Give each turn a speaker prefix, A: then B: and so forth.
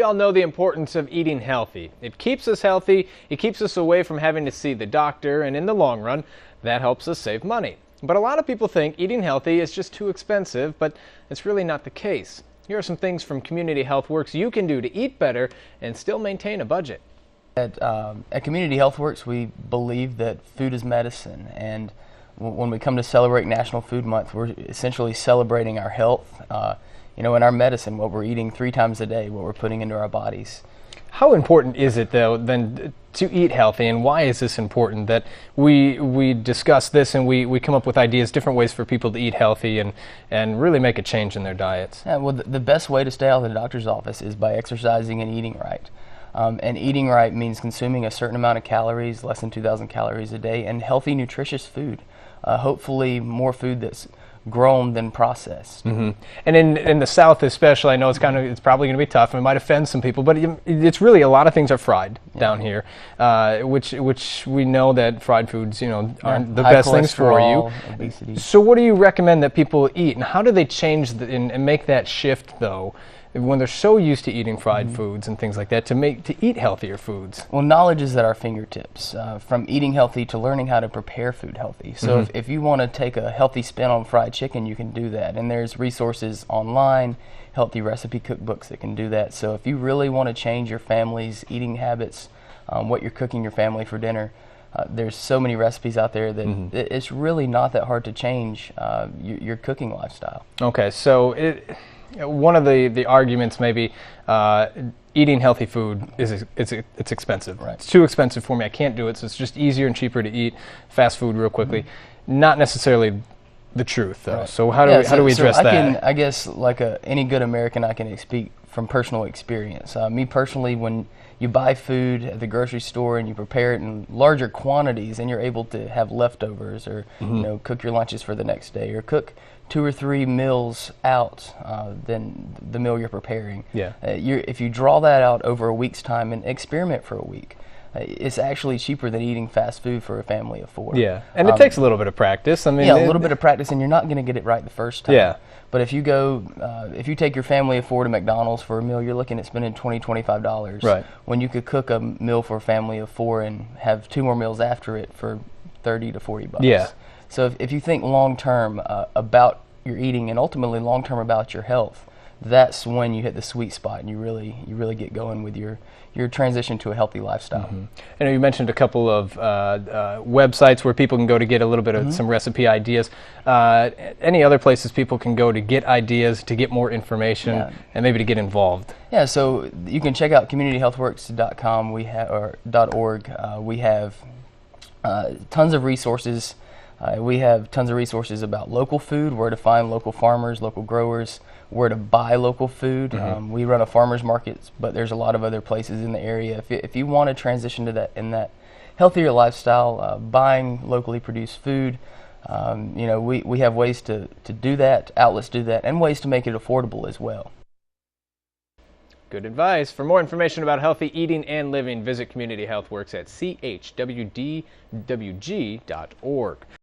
A: we all know the importance of eating healthy. It keeps us healthy, it keeps us away from having to see the doctor, and in the long run, that helps us save money. But a lot of people think eating healthy is just too expensive, but it's really not the case. Here are some things from Community Health Works you can do to eat better and still maintain a budget.
B: At Community Health Works, we believe that food is medicine, and when we come to celebrate National Food Month, we're essentially celebrating our health, and our medicine, what we're eating 3 times a day, what we're putting into our bodies.
A: How important is it, though, then to eat healthy, and why is this important that we discuss this and we come up with ideas, different ways for people to eat healthy and really make a change in their diets?
B: Yeah, well, the best way to stay out of the doctor's office is by exercising and eating right. And eating right means consuming a certain amount of calories, less than 2,000 calories a day, and healthy, nutritious food. Hopefully more food that's grown than processed.
A: Mm-hmm. And in the South especially, I know it's probably going to be tough and it might offend some people, but it's really, a lot of things are fried down here, which we know that fried foods aren't the best things for you.
B: Obesity.
A: So what do you recommend that people eat, and how do they change and make that shift, though, when they're so used to eating fried foods and things like that, to eat healthier foods?
B: Well, knowledge is at our fingertips, from eating healthy to learning how to prepare food healthy. So if you want to take a healthy spin on fried chicken, you can do that. And there's resources online, healthy recipe cookbooks that can do that. So if you really want to change your family's eating habits, what you're cooking your family for dinner, there's so many recipes out there that it's really not that hard to change your cooking lifestyle.
A: Okay, so one of the arguments maybe eating healthy food it's expensive.
B: Right.
A: It's too expensive for me. I can't do it. So it's just easier and cheaper to eat fast food real quickly. Not necessarily the truth, though. Right. So how do we address that?
B: I guess like any good American, I can speak from personal experience. Me personally, when you buy food at the grocery store and you prepare it in larger quantities, and you're able to have leftovers, or cook your lunches for the next day, or cook 2 or 3 meals out than the meal you're preparing.
A: Yeah.
B: If you draw that out over a week's time and experiment for a week, it's actually cheaper than eating fast food for a family of 4.
A: Yeah, and it takes a little bit of practice. I mean,
B: a little bit of practice, and you're not going to get it right the first time.
A: Yeah.
B: But if you take your family of 4 to McDonald's for a meal, you're looking at spending $20, $25.
A: Right.
B: When you could cook a meal for a family of 4 and have 2 more meals after it for $30 to $40.
A: Yeah.
B: So if you think long term about your eating, and ultimately long term about your health, that's when you hit the sweet spot and you really get going with your transition to a healthy lifestyle.
A: I know you mentioned a couple of websites where people can go to get a little bit of some recipe ideas. Any other places people can go to get ideas, to get more information, and maybe to get involved?
B: Yeah, so you can check out communityhealthworks.com. .org. We have tons of resources. We have tons of resources about local food, where to find local farmers, local growers, where to buy local food. We run a farmers market, but there's a lot of other places in the area. If you want to transition to that healthier lifestyle, buying locally produced food, we have ways to do that, outlets do that, and ways to make it affordable as well.
A: Good advice. For more information about healthy eating and living, visit Community Health Works at chwdwg.org.